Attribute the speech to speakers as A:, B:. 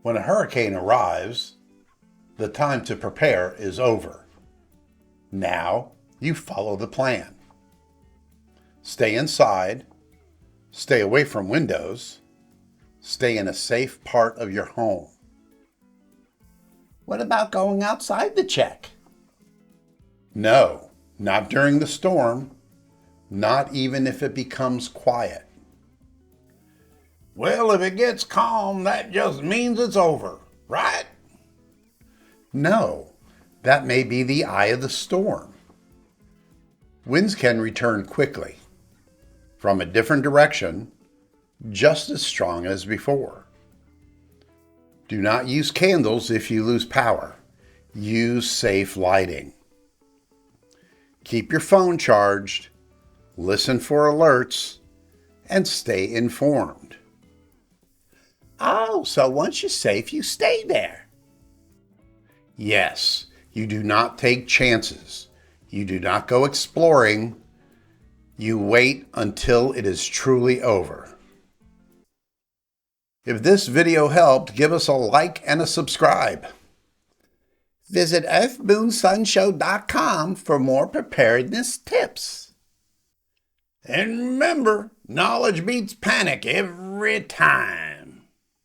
A: When a hurricane arrives, the time to prepare is over. Now you follow the plan. Stay inside, stay away from windows, stay in a safe part of your home. What about going outside to check? No, not during the storm, not even if it becomes quiet. Well, if it gets calm, that just means it's over, right? No, that may be the eye of the storm. Winds can return quickly, from a different direction, just as strong as before. Do not use candles if you lose power. Use safe lighting. Keep your phone charged, listen for alerts, and stay informed. Oh, so once you're safe, you stay there. Yes, you do not take chances. You do not go exploring. You wait until it is truly over. If this video helped, give us a like and a subscribe. Visit EarthMoonSunShow.com for more preparedness tips. And remember, knowledge beats panic every time.